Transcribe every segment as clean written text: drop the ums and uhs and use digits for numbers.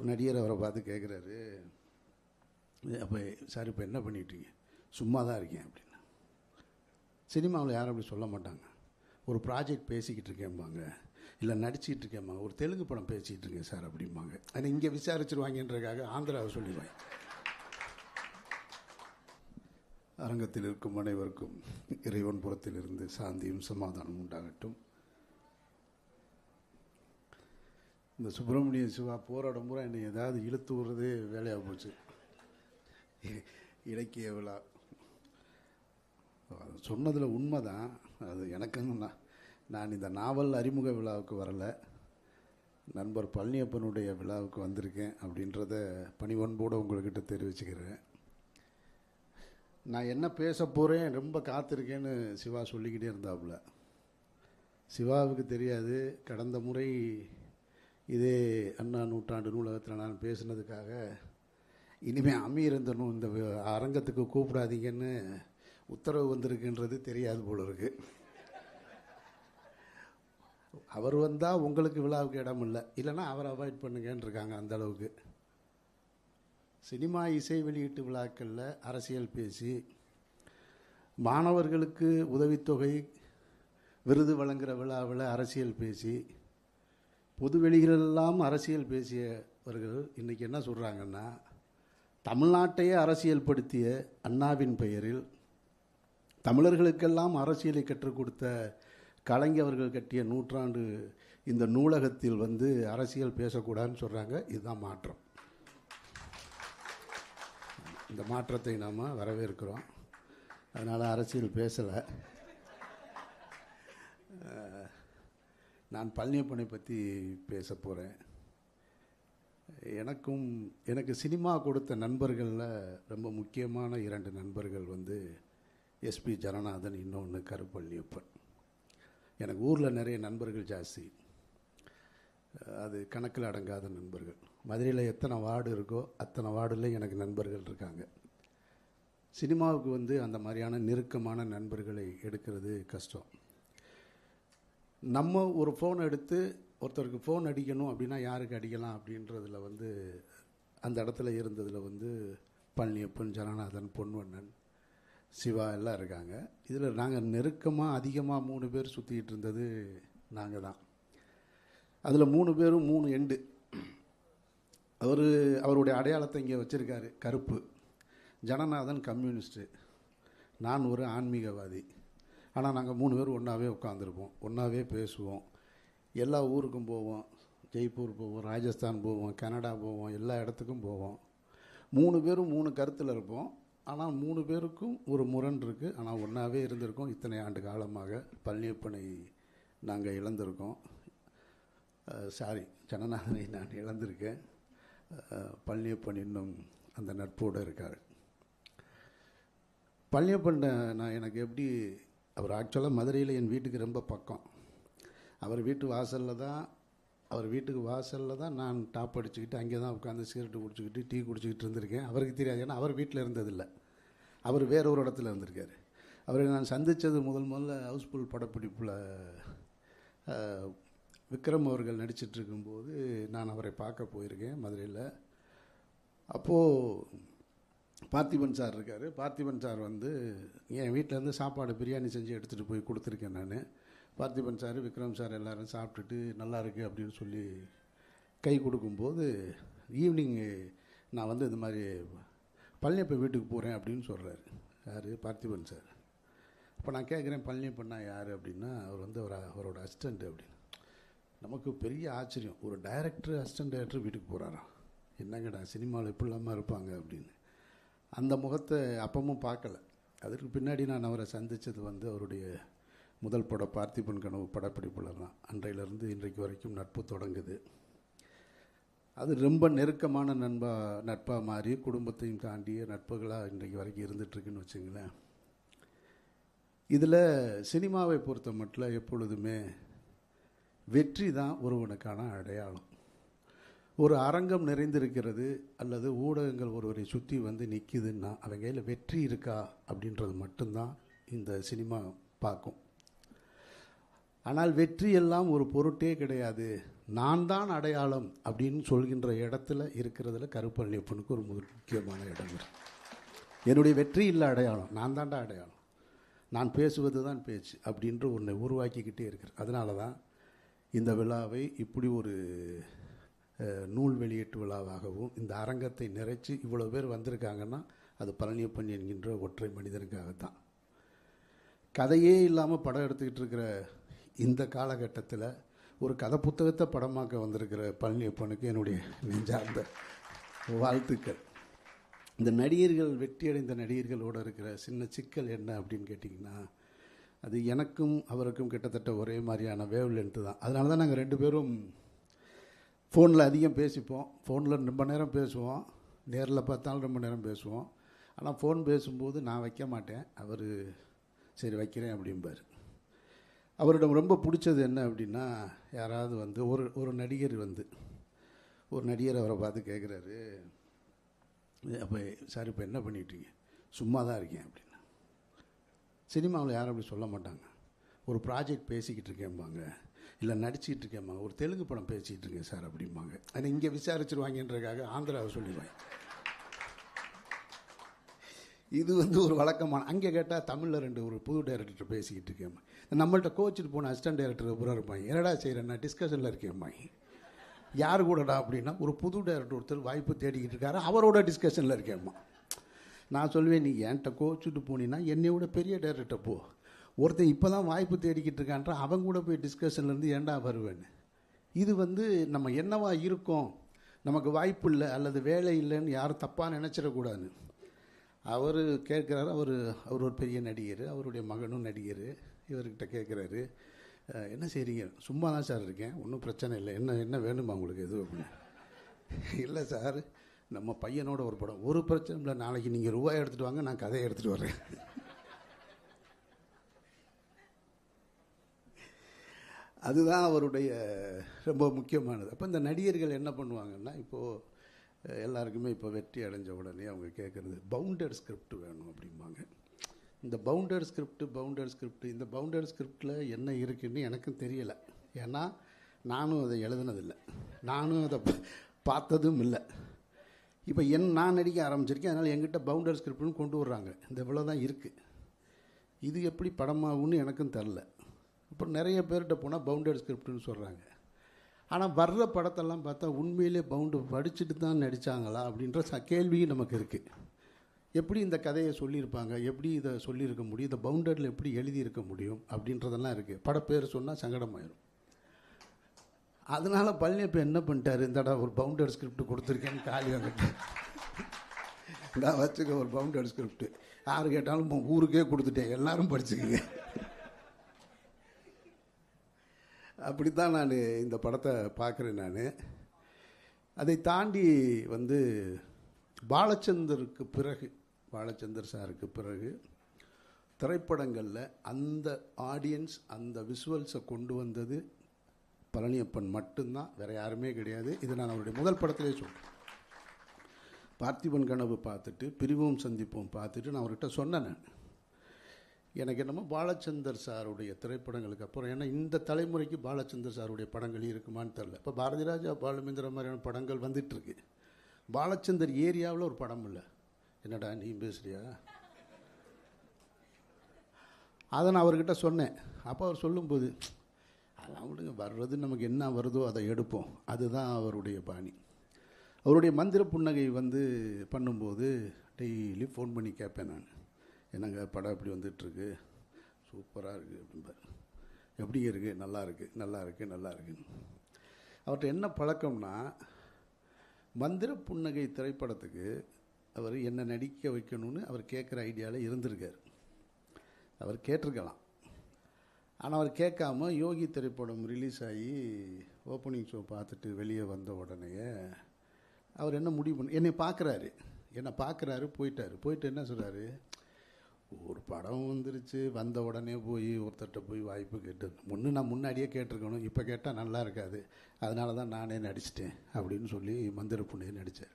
நடிகர் அவரை பார்த்து கேட்குறாரு, அப்போ சார் இப்போ என்ன பண்ணிட்டீங்க? சும்மா தான் இருக்கேன் அப்படின்னா. சினிமாவில் யாரும் அப்படி சொல்ல மாட்டாங்க. ஒரு ப்ராஜெக்ட் பேசிக்கிட்டு இருக்கேன்பாங்க, இல்லை நடிச்சிக்கிட்டு இருக்கேன்பாங்க, ஒரு தெலுங்கு படம் பேசிக்கிட்டு இருக்கேன் சார் அப்படிம்பாங்க. ஆனால் இங்கே விசாரிச்சிருவாங்கன்றதுக்காக ஆந்திராவை சொல்லிடுவாங்க. அரங்கத்தில் இருக்கும் அனைவருக்கும் இறைவன் புறத்திலிருந்து சாந்தியும் சமாதானம் உண்டாகட்டும். இந்த சுப்பிரமணிய சிவா போராடும் பூரா என்னை ஏதாவது இழுத்து விடுறதே வேலையாக போச்சு. இலக்கிய விழா சொன்னதில் உண்மை தான். அது எனக்குன்னு நான் இந்த நாவல் அறிமுக விழாவுக்கு வரலை, நண்பர் பழனியப்பனுடைய விழாவுக்கு வந்திருக்கேன் அப்படின்றத பணிவன்போடு உங்கள்கிட்ட தெரிவிச்சுக்கிறேன். நான் என்ன பேச போகிறேன், ரொம்ப காத்திருக்கேன்னு சிவா சொல்லிக்கிட்டே இருந்தாப்புல. சிவாவுக்கு தெரியாது, கடந்த முறை இதே அண்ணா நூற்றாண்டு நூலகத்தில் நான் பேசினதுக்காக இனிமேல் அமீர் இந்த அரங்கத்துக்கு கூப்பிடாதீங்கன்னு உத்தரவு வந்திருக்குன்றது தெரியாது போல இருக்கு. அவர் வந்தால் உங்களுக்கு விழாவுக்கு இடம் இல்லை, இல்லைன்னா அவரை அவாய்ட் பண்ணுங்கன்னு இருக்காங்க. அந்த அளவுக்கு சினிமா இசை வெளியீட்டு விழாக்களில் அரசியல் பேசி, மாணவர்களுக்கு உதவித்தொகை விருது வழங்குகிற விழாவில் அரசியல் பேசி, பொதுவெளிகளெல்லாம் அரசியல் பேசியவர்கள் இன்றைக்கி என்ன சொல்கிறாங்கன்னா, தமிழ்நாட்டையே அரசியல்படுத்திய அண்ணாவின் பெயரில் தமிழர்களுக்கெல்லாம் அரசியலை கற்றுக் கொடுத்த கலைஞர்கள் கட்டிய நூற்றாண்டு இந்த நூலகத்தில் அரசியல் பேசக்கூடாதுன்னு சொல்கிறாங்க. இதுதான் மாற்றம். இந்த மாற்றத்தை நாம் வரவேற்கிறோம். அதனால் அரசியல் பேசலை. நான் பழனியப்பனை பற்றி பேச போகிறேன். எனக்கு சினிமா கொடுத்த நண்பர்களில் ரொம்ப முக்கியமான 2 நண்பர்கள் எஸ்பி ஜனநாதன், இன்னொன்று கருப்பழனியப்பன். எனக்கு ஊரில் நிறைய நண்பர்கள் ஜாஸ்தி, அது கணக்கில் அடங்காத நண்பர்கள். மதுரையில் எத்தனை வார்டு இருக்கோ அத்தனை வார்டுலேயும் எனக்கு நண்பர்கள் இருக்காங்க. சினிமாவுக்கு அந்த மாதிரியான நெருக்கமான நண்பர்களை எடுக்கிறது கஷ்டம். நம்ம ஒரு ஃபோன் எடுத்து ஒருத்தருக்கு ஃபோன் அடிக்கணும் அப்படின்னா யாருக்கு அடிக்கலாம் அப்படின்றதில் அந்த இடத்துல இருந்ததில் பழனியப்பன், ஜனநாதன், பொன்வண்ணன், சிவா எல்லாம் இருக்காங்க. இதில் நாங்கள் நெருக்கமாக அதிகமாக 3 பேர் சுற்றிக்கிட்டு இருந்தது நாங்கள் தான். அதில் 3 பேரும் 3 எண்டு. அவருடைய அடையாளத்தை இங்கே வச்சுருக்காரு, கருப்பு. ஜனநாதன் கம்யூனிஸ்ட்டு, நான் ஒரு ஆன்மீகவாதி. ஆனால் நாங்கள் 3 பேர் ஒன்றாவே உட்காந்துருப்போம், ஒன்றாவே பேசுவோம், எல்லா ஊருக்கும் போவோம், ஜெய்ப்பூர் போவோம், ராஜஸ்தான் போவோம், கனடா போவோம், எல்லா இடத்துக்கும் போவோம். 3 பேரும் 3 கருத்தில் இருப்போம். ஆனால் 3 பேருக்கும் ஒரு முரண் இருக்குது. ஆனால் ஒன்றாவே இருந்திருக்கோம். இத்தனை ஆண்டு காலமாக பழனியப்பனை நாங்கள் இழந்திருக்கோம். ஜனநாதனை நான் இழந்திருக்கேன். பழனியப்பன் இன்னும் அந்த நட்போடு இருக்கார். பழனியப்பன் எனக்கு எப்படி, அவர் ஆக்சுவலாக மதுரையில் என் வீட்டுக்கு ரொம்ப பக்கம். அவர் வீட்டுக்கு வாசலில் தான் நான் டாப் அடிச்சுக்கிட்டு அங்கே தான் உட்காந்து சிகரெட்டு குடிச்சிக்கிட்டு டீ குடிச்சிக்கிட்டு இருந்திருக்கேன். அவருக்கு தெரியாது, ஏன்னா அவர் வீட்டில் இருந்ததில்லை, அவர் வேற ஒரு இடத்துல இருந்திருக்கார். அவரை நான் சந்தித்தது முதல்ல ஹவுஸ்ஃபுல் படப்பிடிப்பில் விக்ரம் அவர்கள் நடிச்சிட்டு இருக்கும்போது நான் அவரை பார்க்க போயிருக்கேன் மதுரையில். அப்போது பார்த்திபன் சார் இருக்கார். பார்த்திபன் சார் என் வீட்டிலேருந்து சாப்பாடு பிரியாணி செஞ்சு எடுத்துகிட்டு போய் கொடுத்துருக்கேன் நான். பார்த்திபன் சார், விக்ரம் சார் எல்லோரும் சாப்பிட்டுட்டு நல்லா இருக்குது அப்படின்னு சொல்லி கை கொடுக்கும்போது, ஈவினிங்கு நான் இது மாதிரி பழனியப்பன் வீட்டுக்கு போகிறேன் அப்படின்னு சொல்கிறாரு. யார்? பார்த்திபன் சார். இப்போ நான் கேட்குறேன், பழனியப்பன்னா யார் அப்படின்னா, அவர் அவரோட அசிஸ்டண்ட் அப்படின்னு. நமக்கு பெரிய ஆச்சரியம், ஒரு டைரக்டர் அசிஸ்டன்ட் டைரக்டர் வீட்டுக்கு போகிறாராம். என்னங்கடா சினிமாவில் எப்படி இல்லாமல் இருப்பாங்க அப்படின்னு. அந்த முகத்தை அப்பவும் பார்க்கல. அதற்கு பின்னாடி நான் அவரை சந்தித்தது அவருடைய முதல் படம் பார்த்திபன் கனவு படப்பிடிப்புல தான். அன்றையிலிருந்து இன்றைக்கு வரைக்கும் நட்பு தொடங்குது. அது ரொம்ப நெருக்கமான நட்பாக மாறி குடும்பத்தையும் தாண்டிய நட்புகளாக இன்றைக்கு வரைக்கும் இருந்துகிட்ருக்குன்னு வச்சுங்களேன். இதில் சினிமாவை பொறுத்த மட்டும் எப்பொழுதுமே வெற்றி தான் ஒருவனுக்கான அடையாளம். ஒரு அரங்கம் நிறைந்திருக்கிறது அல்லது ஊடகங்கள் ஒருவரை சுற்றி நிற்கிதுன்னா அவங்க கையில் வெற்றி இருக்கா அப்படின்றது மட்டும்தான் இந்த சினிமா பார்க்கும். ஆனால் வெற்றி எல்லாம் ஒரு பொருட்டே கிடையாது, நான் தான் அடையாளம் அப்படின்னு சொல்கின்ற இடத்துல இருக்கிறதுல கருப்பழனியப்பனுக்கு ஒரு முக்கியமான இடம் இருக்கு. என்னுடைய வெற்றி இல்லை அடையாளம், நான் தான்டா அடையாளம், நான் பேசுவது தான் பேச்சு அப்படின்ற ஒன்றை உருவாக்கிக்கிட்டே இருக்கிறேன். அதனால தான் இந்த விழாவை இப்படி ஒரு நூல் வெளியீட்டு விழாவாகவும் இந்த அரங்கத்தை நிறைச்சி இவ்வளோ பேர் வந்திருக்காங்கன்னா அது பழனியப்பன் என்கின்ற ஒற்றை மனிதனுக்காகத்தான். கதையே இல்லாமல் படம் எடுத்துக்கிட்டு இருக்கிற இந்த காலகட்டத்தில் ஒரு கதை புத்தகத்தை படமாக்க வந்திருக்கிற பழனியப்பனுக்கு என்னுடைய நெஞ்சார்ந்த வாழ்த்துக்கள். இந்த நடிகர்கள், வெற்றியடைந்த நடிகர்களோடு இருக்கிற சின்ன சிக்கல் என்ன அப்படின்னு கேட்டிங்கன்னா, அது எனக்கும் அவருக்கும் கிட்டத்தட்ட ஒரே மாதிரியான வேவ் லென்த்து தான். அதனால தான் நாங்கள் 2 பேரும் ஃபோனில் அதிகம் பேசிப்போம். ஃபோனில் ரொம்ப நேரம் பேசுவோம், நேரில் பார்த்தாலும் ரொம்ப நேரம் பேசுவோம். ஆனால் ஃபோன் பேசும்போது நான் வைக்க மாட்டேன், அவர் சரி வைக்கிறேன் அப்படிம்பார். அவரிடம் ரொம்ப பிடிச்சது என்ன அப்படின்னா, யாராவது வந்து ஒரு நடிகர் வந்து ஒரு நடிகர் அவரை பார்த்து கேட்குறாரு, அப்போ சார் இப்போ என்ன பண்ணிட்டீங்க? சும்மா தான் இருக்கேன் அப்படின்னா. சினிமாவில் யாரும் அப்படி சொல்ல மாட்டாங்க. ஒரு ப்ராஜெக்ட் பேசிக்கிட்டு இருக்கேன்பாங்க, இல்லை நடிச்சிக்கிட்டு இருக்கேன்பாங்க, ஒரு தெலுங்கு படம் பேசிக்கிட்டு இருக்கேன் சார் அப்படிம்பாங்க. ஆனால் இங்கே விசாரிச்சிருவாங்கன்றதுக்காக ஆந்திராவை சொல்லிடுவாங்க. இது வந்து ஒரு வழக்கமான. அங்கே கேட்டால் தமிழில் ஒரு புது டைரக்டர் பேசிக்கிட்டு இருக்கேன். நம்மள்கிட்ட கோச்சிட்டு போன அசிஸ்டன்ட் டைரக்டர் பூரா இருப்பாங்க, என்னடா செய்கிறேன்னா டிஸ்கஷனில் இருக்கேம்மா. யார் கூடடா அப்படின்னா, ஒரு புது டைரக்டர் ஒருத்தர் வாய்ப்பு தேடிக்கிட்டு இருக்காரு, அவரோட டிஸ்கஷனில் இருக்கேம்மா. நான் சொல்லுவேன், நீ என்கிட்ட கோச்சிட்டு போனீங்கன்னா என்னை விட பெரிய டைரக்டர் போ, ஒருத்தன் இப்போ தான் வாய்ப்பு தேடிக்கிட்டு இருக்கான்ற அவங்க கூட போய் டிஸ்கஷன்லேருந்து ஏன்டா வருவேன்னு. இது வந்து நம்ம என்னவா இருக்கோம், நமக்கு வாய்ப்பு இல்லை அல்லது வேலை இல்லைன்னு யாரும் தப்பாக நினச்சிடக்கூடாது. அவர் கேட்குறாரு, அவர் ஒரு பெரிய நடிகர், அவருடைய மகனும் நடிகர். இவர்கிட்ட கேட்குறாரு, என்ன செய்கிறீங்க? சும்மா தான் சார் இருக்கேன், ஒன்றும் பிரச்சனை இல்லை, என்ன வேணுமா உங்களுக்கு எது அப்படின்னு. இல்லை சார், நம்ம பையனோட ஒரு படம், ஒரு பிரச்சனை இல்லை, நாளைக்கு நீங்கள் ரூபாய் எடுத்துகிட்டு வாங்க, நான் கதையை எடுத்துகிட்டு வரேன். அதுதான் அவருடைய ரொம்ப முக்கியமானது. அப்போ இந்த நடிகர்கள் என்ன பண்ணுவாங்கன்னா, இப்போது எல்லாருக்குமே இப்போ வெற்றி அடைஞ்ச உடனே அவங்க கேட்குறது பவுண்டட் ஸ்கிரிப்ட் வேணும் அப்படிம்பாங்க. இந்த பவுண்டட் ஸ்கிரிப்ட் இந்த பவுண்டட் ஸ்கிரிப்டில் என்ன இருக்குதுன்னு எனக்கும் தெரியலை. ஏன்னா நானும் அதை எழுதுனதில்லை, நானும் அதை பார்த்ததும் இல்லை. இப்போ நான் நடிக்க ஆரம்பிச்சிருக்கேன், அதனால் எங்கிட்ட பவுண்டட் ஸ்கிரிப்ட்னு கொண்டு வர்றாங்க. இந்த இவ்வளோ தான் இருக்குது, இது எப்படி படமாகும்னு எனக்கும் தெரில. அப்புறம் நிறைய பேர்கிட்ட போனால் பவுண்டட் ஸ்கிரிப்ட்னு சொல்கிறாங்க. ஆனால் வர்ற படத்தெல்லாம் பார்த்தா உண்மையிலே பவுண்டு படிச்சுட்டு தான் நடித்தாங்களா அப்படின்ற கேள்வியும் நமக்கு இருக்குது. எப்படி இந்த கதையை சொல்லியிருப்பாங்க, எப்படி இதை சொல்லியிருக்க முடியும், இந்த பவுண்டரில் எப்படி எழுதியிருக்க முடியும் அப்படின்றதெல்லாம் இருக்குது. படப்பேர் சொன்னால் சங்கடமாயிரும். அதனால் பழனியப்பன் என்ன பண்ணிட்டாரு, இந்தடா ஒரு பவுண்டட் ஸ்கிரிப்ட் கொடுத்துருக்கேன்னு காலி வாங்கிட்டு, நான் வச்சுக்க ஒரு பவுண்டட் ஸ்கிரிப்ட், யார் கேட்டாலும் ஊருக்கே கொடுத்துட்டேன், எல்லாரும் படிச்சுக்கங்க. அப்படித்தான் நான் இந்த படத்தை பார்க்குறேன். நான் அதை தாண்டி வந்து பாலச்சந்தர் சாருக்கு பிறகு திரைப்படங்களில் அந்த ஆடியன்ஸ், அந்த விசுவல்ஸை கொண்டு வந்தது பழனியப்பன் மட்டும்தான், வேறு யாருமே கிடையாது. இது நான் அவருடைய முதல் படத்திலே சொல்கிறேன். பார்த்திபன் கனவு பார்த்துட்டு, பிரிவும் சந்திப்போம் பார்த்துட்டு நான் அவர்கிட்ட சொன்னேன், எனக்கு என்னமோ பாலச்சந்தர் சாருடைய திரைப்படங்களுக்கு அப்புறம், ஏன்னா இந்த தலைமுறைக்கு பாலச்சந்தர் சாருடைய படங்கள் இருக்குமான்னு தெரில. இப்போ பாரதி ராஜா, பாலுமேந்திர மாதிரியான படங்கள் வந்துட்டுருக்கு, பாலச்சந்தர் ஏரியாவில் ஒரு படம் இல்லை. என்னடா நீ பேசுறியா? அதை நான் அவர்கிட்ட சொன்னேன். அப்போ அவர் சொல்லும்போது, அதெல்லாம் விடுங்க, வர்றது நமக்கு என்ன வருதோ அதை எடுப்போம், அதுதான் அவருடைய பாணி. அவருடைய மந்திர புன்னகை வந்து பண்ணும்போது டெய்லி ஃபோன் பண்ணி கேட்பேன் நான், என்னங்க படம் எப்படி வந்துட்டுருக்கு, சூப்பராக இருக்குது அப்படிம்பார். எப்படி இருக்குது? நல்லா இருக்குன்னு. அவர்கிட்ட என்ன பழக்கம்னா, மந்திர புன்னகை திரைப்படத்துக்கு அவர் என்ன நடிக்க வைக்கணும்னு அவர் கேட்குற ஐடியாவில் இருந்திருக்கார். அவர் கேட்டிருக்கலாம், ஆனால் அவர் கேட்காம யோகி திரைப்படம் ரிலீஸ் ஆகி ஓப்பனிங் ஷோ பார்த்துட்டு வெளியே வந்த உடனே அவர் என்ன முடிவு பண்ண, என்னை பார்க்குறாரு, போயிட்டு என்ன சொல்கிறாரு, ஒரு படம் வந்துருச்சு, வந்த உடனே போய் ஒருத்தர்கிட்ட போய் வாய்ப்பு கேட்டு, நான் முன்னாடியே கேட்டிருக்கணும், இப்போ கேட்டால் நல்லா இருக்காது, அதனால தான் நானே நடிச்சிட்டேன் அப்படின்னு சொல்லி மந்திர புன்னகை நடித்தார்.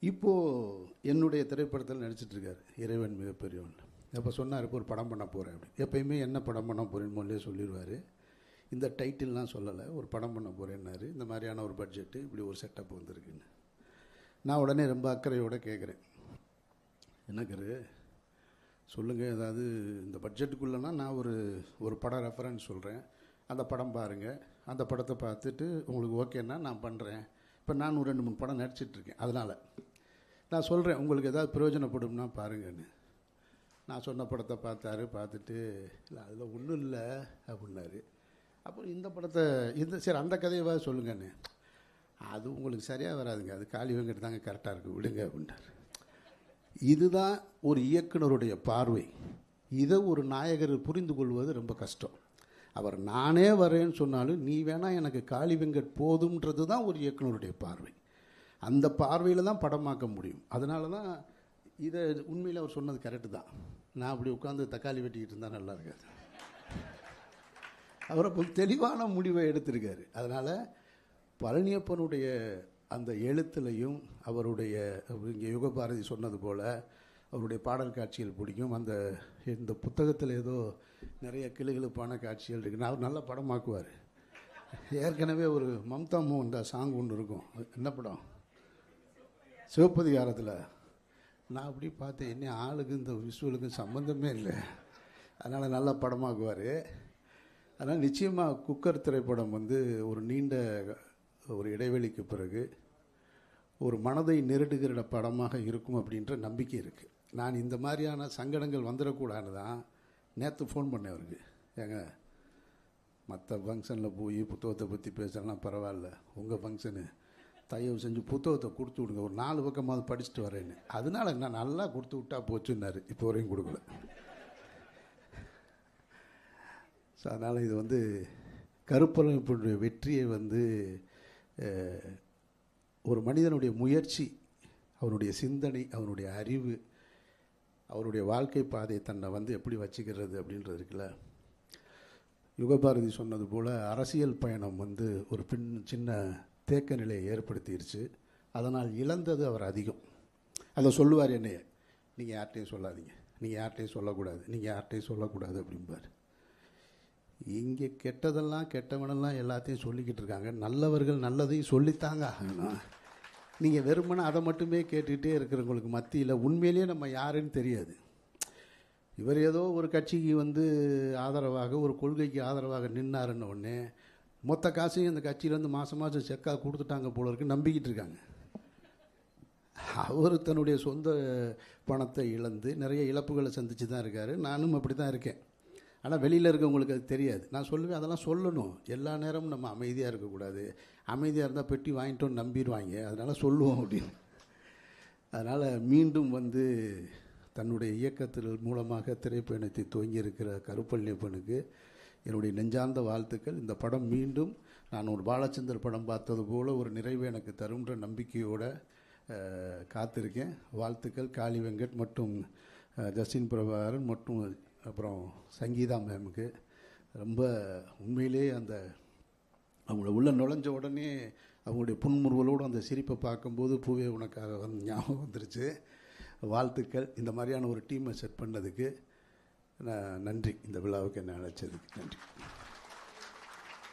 இப்போது என்னுடைய திரைப்படத்தில் நடிச்சிட்ருக்கார், இறைவன் மிகப்பெரியவன். அப்போ சொன்னார், இப்போ ஒரு படம் பண்ண போகிறேன் அப்படி. எப்பயுமே என்ன படம் பண்ண போகிறேன்னு முதல்ல சொல்லிடுவார். இந்த டைட்டில்லாம் சொல்லலை, ஒரு படம் பண்ண போகிறேன்னாரு. இந்த மாதிரியான ஒரு பட்ஜெட்டு, இப்படி ஒரு செட்டப் வந்திருக்குன்னு. நான் உடனே ரொம்ப அக்கறையோடு கேட்குறேன், என்னக்கரு சொல்லுங்கள், ஏதாவது இந்த பட்ஜெட்டுக்குள்ளேனா நான் ஒரு படம் ரெஃபரன்ஸ் சொல்கிறேன், அந்த படம் பாருங்கள், அந்த படத்தை பார்த்துட்டு உங்களுக்கு ஓகேன்னா நான் பண்ணுறேன். இப்போ நான் ஒரு 2-3 படம் நடிச்சிட்ருக்கேன், அதனால் நான் சொல்கிறேன், உங்களுக்கு ஏதாவது பிரயோஜனப்படும்னா பாருங்கன்னு. நான் சொன்ன படத்தை பார்த்துட்டு இல்லை அதில் ஒன்றும் இல்லை அப்படின்னாரு. அப்புறம் இந்த படத்தை சரி அந்த கதையவா சொல்லுங்கன்னு. அது உங்களுக்கு சரியாக வராதுங்க, அது காளி வெங்கட் தாங்க கரெக்டாக இருக்குது, விடுங்க அப்படின்ட்டார். இதுதான் ஒரு இயக்குனருடைய பார்வை. இதை ஒரு நாயகர் புரிந்து கொள்வது ரொம்ப கஷ்டம். அவர் நானே வரேன்னு சொன்னாலும் நீ வேணால் எனக்கு காளி வெங்கட் போதும்ன்றது தான் ஒரு இயக்குனருடைய பார்வை. அந்த பார்வையில் தான் படமாக்க முடியும். அதனால தான் இதை உண்மையில் அவர் சொன்னது கரெக்டு தான். நான் அப்படி உட்காந்து தக்காளி வெட்டிக்கிட்டு இருந்தால் நல்லா இருக்காது. அவர் அப்போ தெளிவான முடிவை எடுத்திருக்காரு. அதனால் பழனியப்பனுடைய அந்த எழுத்துலையும் அவருடைய இங்கே யுகபாரதி சொன்னது போல் அவருடைய பாடல் காட்சிகள் பிடிக்கும். இந்த புத்தகத்தில் ஏதோ நிறைய கிளுகிழுப்பான காட்சிகள் இருக்குது. அவர் நல்ல படமாக்குவார். ஏற்கனவே ஒரு மம்தா மோகன் தாஸ் சாங் ஒன்று இருக்கும், என்ன படம், சிவப்பதிகாரத்தில். நான் அப்படி பார்த்தேன், என்ன ஆளுக்கு இந்த விஷுவலுக்கும் சம்மந்தமே இல்லை. அதனால் நல்ல படமாக்குவார். அதனால் நிச்சயமாக குக்கர் திரைப்படம் ஒரு நீண்ட ஒரு இடைவெளிக்கு பிறகு ஒரு மனதை நெருடுகிற படமாக இருக்கும் அப்படின்ற நம்பிக்கை இருக்குது. நான் இந்த மாதிரியான சங்கடங்கள் வந்துடக்கூடாது தான் நேற்று ஃபோன் பண்ணேன் அவருக்கு. ஏங்க, மற்ற ஃபங்க்ஷனில் போய் புத்தகத்தை பற்றி பேசலாம் பரவாயில்ல, உங்கள் ஃபங்க்ஷனு தயவு செஞ்சு புத்தகத்தை கொடுத்து விடுங்க, ஒரு 4 பக்கமாவது படிச்சுட்டு வரேன்னு. அதனால் என்ன நல்லா கொடுத்து விட்டா போச்சுன்னாரு. இப்போ வரையும் கொடுக்கல. ஸோ அதனால் இது கருப்பரனுடைய வெற்றியை ஒரு மனிதனுடைய முயற்சி, அவனுடைய சிந்தனை, அவனுடைய அறிவு, அவருடைய வாழ்க்கை பாதையை தன்னை எப்படி வச்சுக்கிறது அப்படின்றது இருக்குல்ல. யுகபாரதி சொன்னது போல் அரசியல் பயணம் ஒரு சின்ன தேக்க நிலையை ஏற்படுத்திடுச்சு. அதனால் இழந்தது அவர் அதிகம். அதை சொல்லுவார், என்னைய நீங்கள் யார்கிட்டையும் சொல்லாதீங்க, நீங்கள் யார்கிட்டையும் சொல்லக்கூடாது, நீங்கள் யார்கிட்டையும் சொல்லக்கூடாது அப்படிம்பார். இங்கே கெட்டவனெல்லாம் எல்லாத்தையும் சொல்லிக்கிட்டு இருக்காங்க. நல்லவர்கள் நல்லதையும் சொல்லித்தாங்க ஆகணும். நீங்கள் வெறுமனே அதை மட்டுமே கேட்டுக்கிட்டே இருக்கிறவங்களுக்கு மத்தியில் உண்மையிலேயே நம்ம யாருன்னு தெரியாது. இவர் ஏதோ ஒரு கட்சிக்கு ஆதரவாக, ஒரு கொள்கைக்கு ஆதரவாக நின்னாருன்ன உடனே மொத்த காசையும் அந்த கட்சியிலேருந்து மாதம் செக்காக கொடுத்துட்டாங்க போல இருக்கு நம்பிக்கிட்டு இருக்காங்க. அவர் தன்னுடைய சொந்த பணத்தை இழந்து நிறைய இழப்புகளை சந்தித்து தான் இருக்கார். நானும் அப்படி தான் இருக்கேன். ஆனால் வெளியில் இருக்கவங்களுக்கு அது தெரியாது. நான் சொல்லுவேன், அதெல்லாம் சொல்லணும். எல்லா நேரமும் நம்ம அமைதியாக இருக்கக்கூடாது. அமைதியாக இருந்தால் பெட்டி வாங்கிட்டோன்னு நம்பிடுவாங்க. அதனால் சொல்லுவோம் அப்படின்னு. அதனால் மீண்டும் தன்னுடைய இயக்கத்தில் மூலமாக திரைப்பயணத்தை துவங்கியிருக்கிற கருப்பழனியப்பனுக்கு என்னுடைய நெஞ்சார்ந்த வாழ்த்துக்கள். இந்த படம் மீண்டும் நான் ஒரு பாலச்சந்தர் படம் பார்த்தது போல் ஒரு நிறைவு எனக்கு தரும்ன்ற நம்பிக்கையோடு காத்திருக்கேன். வாழ்த்துக்கள் காளி வெங்கட் மற்றும் ஜஸ்டின் பிரபாகரன் மற்றும் அப்புறம் சங்கீதா மேமுக்கு. ரொம்ப உண்மையிலே அவங்கள உள்ள நுழைஞ்ச உடனே அவங்களுடைய புன்முறுவலோடு அந்த சிரிப்பை பார்க்கும்போது பூவே உனக்காக ஞாபகம் வந்துருச்சு. வாழ்த்துக்கள். இந்த மாதிரியான ஒரு டீமை செட் பண்ணதுக்கு நன்றி. இந்த விழாவுக்கு என்னை அழைச்சதுக்கு நன்றி.